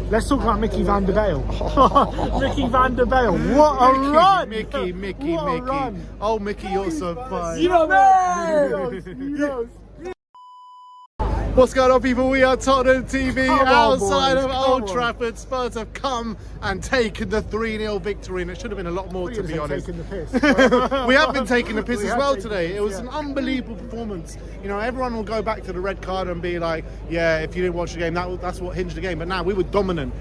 Let's talk about Mickey van der Bale. Mickey van der Bale, what a run! Mickey. Run. Oh, Mickey, you're so fine. You know me! What's going on, people? We are Tottenham TV. Come on, outside boys, of come Old on. Trafford. Spurs have come and taken the 3-0 victory, and it should have been a lot more, to be honest. Taking the piss. We have been taking the piss We as have well taken today. the piss, It was yeah. an unbelievable performance. You know, everyone will go back to the red card and be like, yeah, if you didn't watch the game, that's what hinged the game. But now we were dominant,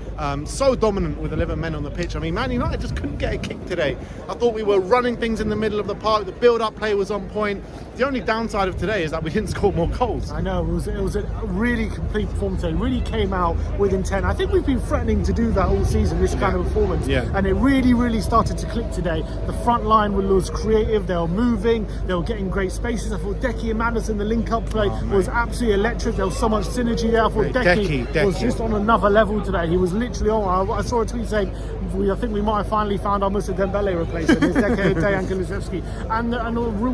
so dominant with 11 men on the pitch. I mean, Man United just couldn't get a kick today. I thought we were running things in the middle of the park. The build-up play was on point. The only downside of today is that we didn't score more goals. I know, it was a really complete performance. It really came out with intent. I think we've been threatening to do that all season, this kind of performance. Yeah. And it really started to click today. The front line was creative, they were moving, they were getting great spaces. I thought Decky and Maddison, the link-up play was absolutely electric. There was so much synergy there. I thought Decky was just on another level today. He was literally on. I saw a tweet saying, I think we might have finally found our Moussa Dembele replacement. It's Dejan Kulusevski. And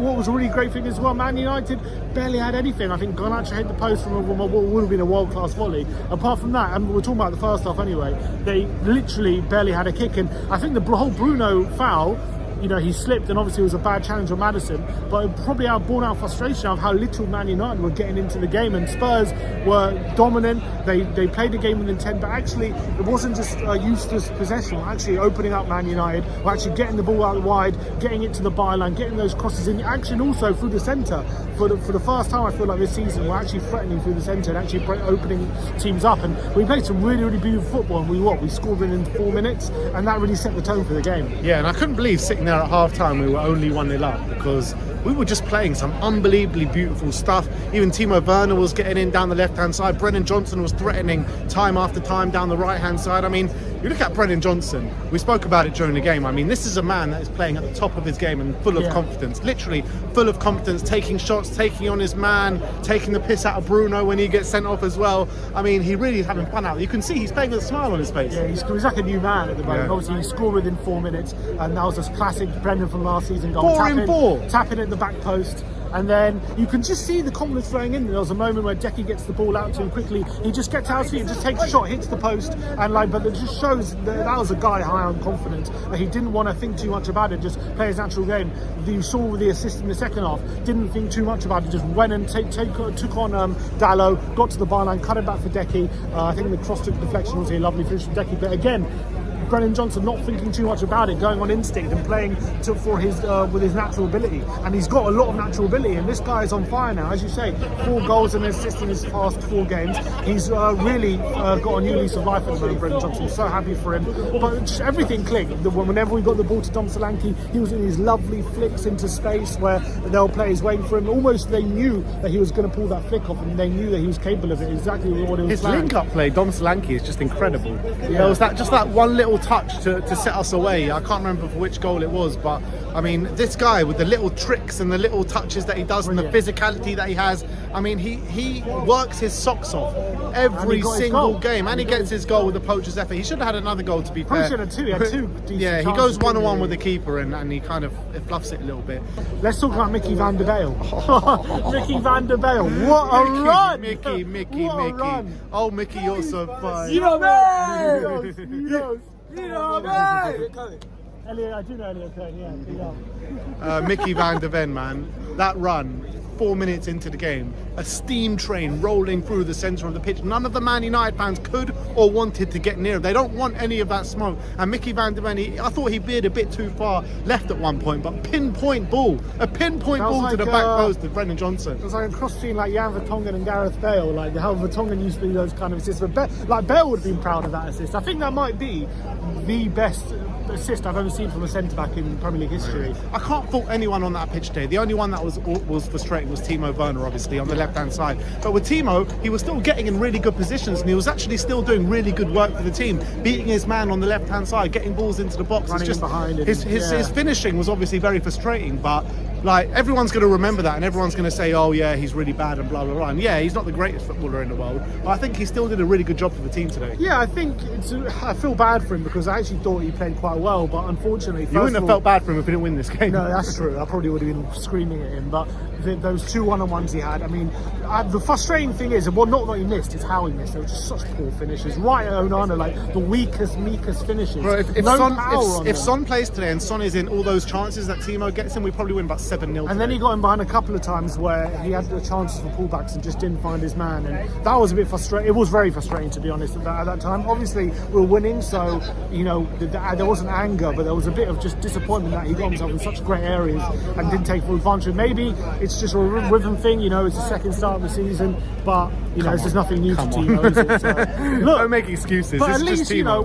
what was a really great thing as well, Man United barely had anything. I think Garnacho hit the post from what would have been a world-class volley. Apart from that, and we're talking about the first half anyway, they literally barely had a kick. And I think the whole Bruno foul, you know, he slipped, and obviously it was a bad challenge on Maddison, but it probably borne out frustration of how little Man United were getting into the game. And Spurs were dominant. They played the game with intent, but actually it wasn't just a useless possession. We're actually opening up Man United. We're actually getting the ball out wide, getting it to the byline, getting those crosses in action also through the centre. For the first time, I feel like this season we're actually threatening through the centre and actually opening teams up. And we played some really beautiful football, and we scored within 4 minutes, and that really set the tone for the game. Yeah, and I couldn't believe sitting there at half time we were only 1-0 up, because we were just playing some unbelievably beautiful stuff. Even Timo Werner was getting in down the left hand side. Brennan Johnson was threatening time after time down the right hand side. I mean, you look at Brennan Johnson, we spoke about it during the game. I mean, this is a man that is playing at the top of his game and full of confidence, literally full of confidence, taking shots, taking on his man, taking the piss out of Bruno when he gets sent off as well. I mean, he really is having fun out there. You can see he's playing with a smile on his face. Yeah, he's like a new man at the moment. Yeah. Obviously, he scored within 4 minutes, and that was a classic Brendan from last season goal. 4 in 4. Tapping at the back post. And then you can just see the confidence flowing in. There was a moment where Decky gets the ball out to him quickly. He just gets out of his feet and just takes a shot, hits the post, and but it just shows that was a guy high on confidence. That he didn't want to think too much about it, just play his natural game. You saw with the assist in the second half, didn't think too much about it, just went and took on Dallo, got to the byline, cut it back for Decky. I think the cross took deflection, was a lovely finish from Decky. But again, Brennan Johnson not thinking too much about it, going on instinct and playing for his with his natural ability, and he's got a lot of natural ability. And this guy is on fire now, as you say. 4 goals and an assist in his past 4 games. He's really got a new lease of life at the moment. Brennan Johnson, so happy for him. But just everything clicked. Whenever we got the ball to Dom Solanke, he was in his lovely flicks into space where there were players waiting for him. Almost they knew that he was going to pull that flick off, and they knew that he was capable of it. Exactly what it was. His link-up play, Dom Solanke, is just incredible. Yeah. There was that one little touch to set us away. I can't remember for which goal it was, but I mean, this guy with the little tricks and the little touches that he does and the physicality that he has, I mean, he works his socks off every single game, and he gets his goal with the poacher's effort. He should have had another goal, to be fair. He should have two. He had 2 decent Yeah, he chances, goes 1-on-1 with the keeper, and he kind of fluffs it a little bit. Let's talk about Mickey van der Bale. Mickey van der Bale, what a run! Mickey. Run. Oh, Mickey, you're so fine. You know me! You know me! Elliot, I do know Elliot Kane, yeah. Mickey van der Ven, man, that run 4 minutes into the game, a steam train rolling through the centre of the pitch. None of the Man United fans could or wanted to get near him. They don't want any of that smoke. And Mickey van der Ven, I thought he veered a bit too far left at one point, but pinpoint ball, a pinpoint ball to the back post of Brennan Johnson. It was like a cross between like Jan Vertonghen and Gareth Bale, like how Vertonghen used to do those kind of assists. But Bale would have been proud of that assist. I think that might be the best assist I've ever seen from a centre-back in Premier League history. I can't fault anyone on that pitch today. The only one that was frustrating was Timo Werner, obviously, on the left-hand side. But with Timo, he was still getting in really good positions, and he was actually still doing really good work for the team, beating his man on the left-hand side, getting balls into the box. Running it's just behind him. His finishing was obviously very frustrating, but like everyone's going to remember that, and everyone's going to say, oh yeah, he's really bad and blah blah blah. And yeah, he's not the greatest footballer in the world, but I think he still did a really good job for the team today. Yeah, I think I feel bad for him because I actually thought he played quite well, but unfortunately, You wouldn't have felt bad for him if he didn't win this game. No, that's true. I probably would have been screaming at him, but those 2 one-on-ones he had, I mean, the frustrating thing is, well, not that he missed, it's how he missed. They were just such poor finishes. Right at Onana, like the weakest, meekest finishes. Bro, if Son Son plays today and Son is in all those chances that Timo gets him, we probably win about 7-0. And then he got him behind a couple of times where he had the chances for pullbacks and just didn't find his man, and that was a bit frustrating. It was very frustrating, to be honest, at that time. Obviously, we were winning, so you know there wasn't anger, but there was a bit of just disappointment that he got himself in such great areas and didn't take full advantage. Maybe it's just a rhythm thing, you know. It's the second start of the season, but you know, there's just nothing new to Timo, is it? So, look, don't make excuses. But It's at just least you Timo. know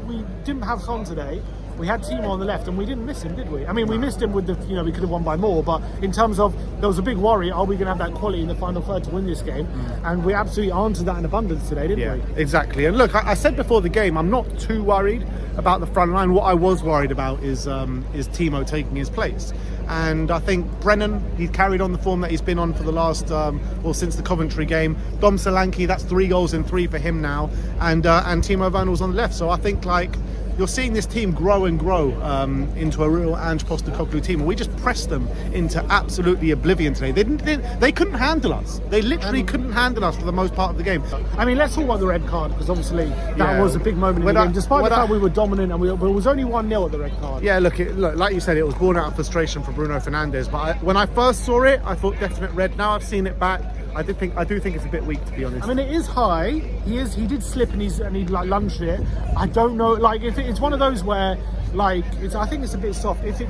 we didn't have Son today. We had Timo on the left, and we didn't miss him, did we? I mean, we missed him with the, you know, we could have won by more, but in terms of, there was a big worry, are we going to have that quality in the final third to win this game? And we absolutely answered that in abundance today, didn't we? Exactly. And look, I said before the game, I'm not too worried about the front line. What I was worried about is Timo taking his place. And I think Brennan, he carried on the form that he's been on for the last, since the Coventry game. Dom Solanke, that's 3 goals in 3 for him now. And Timo Werner was on the left. So I think, like, you're seeing this team grow and grow into a real Ange Postecoglou team. And we just pressed them into absolutely oblivion today. They couldn't handle us. They literally couldn't handle us for the most part of the game. I mean, let's talk about the red card, because obviously that was a big moment in the game. Despite the fact we were dominant, and it was only 1-0 at the red card. Yeah, look, like you said, it was born out of frustration for Bruno Fernandes. But when I first saw it, I thought definite red. Now I've seen it back, I do think it's a bit weak, to be honest. I mean, it is high. He did slip and he like lunged it. I don't know, like if it's one of those where like I think it's a bit soft. If he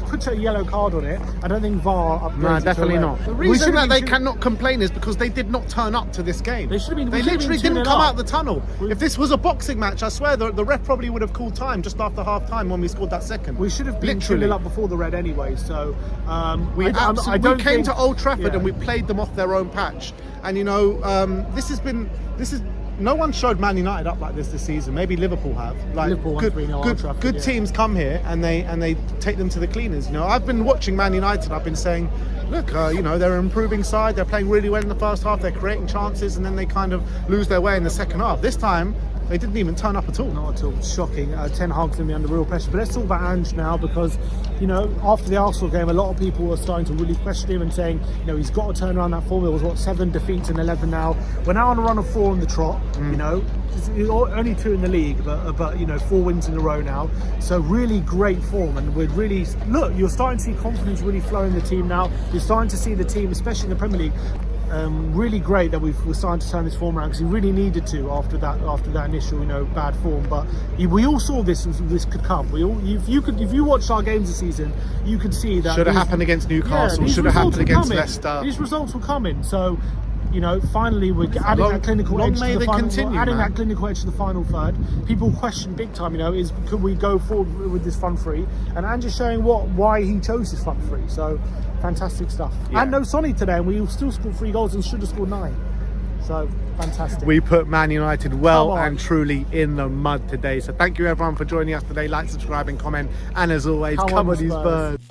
puts a yellow card on it, I don't think VAR upgrades. No, definitely not. The reason that they cannot cannot complain is because they did not turn up to this game. They should have been. They literally didn't come out the tunnel. If this was a boxing match, I swear the ref probably would have called time just after half time when we scored that second. We should have been 2-0 up before the red anyway. So we came to Old Trafford and we played them off their own patch. And you know, no one showed Man United up like this season. Maybe Liverpool have. Like Liverpool good teams come here and they take them to the cleaners. You know, I've been watching Man United. I've been saying, look, you know, they're an improving side. They're playing really well in the first half. They're creating chances, and then they kind of lose their way in the second half. This time, they didn't even turn up at all. Not at all. It's shocking. Ten Hag's going to be under real pressure. But let's talk about Ange now, because, you know, after the Arsenal game, a lot of people were starting to really question him and saying, you know, he's got to turn around that form. There was, 7 defeats in 11 now. We're now on a run of 4 in the trot, you know. It's only 2 in the league, but, you know, 4 wins in a row now. So really great form. And we're really, look, you're starting to see confidence really flow in the team now. You're starting to see the team, especially in the Premier League, really great that we're starting to turn this form around, because he really needed to after that initial, you know, bad form. But we all saw this could come. If you watched our games this season, you could see that should have happened against Newcastle. Should have happened against Leicester. These results were coming. So, you know, finally we're adding that clinical edge to the final. That clinical edge to the final third. People question big time. You know, could we go forward with this front three? And Ange is showing why he chose this front three. So fantastic stuff. Yeah. And no Sonny today, and we still scored 3 goals and should have scored 9. So fantastic. We put Man United well and truly in the mud today. So thank you everyone for joining us today. Like, subscribe and comment. And as always, come on these birds.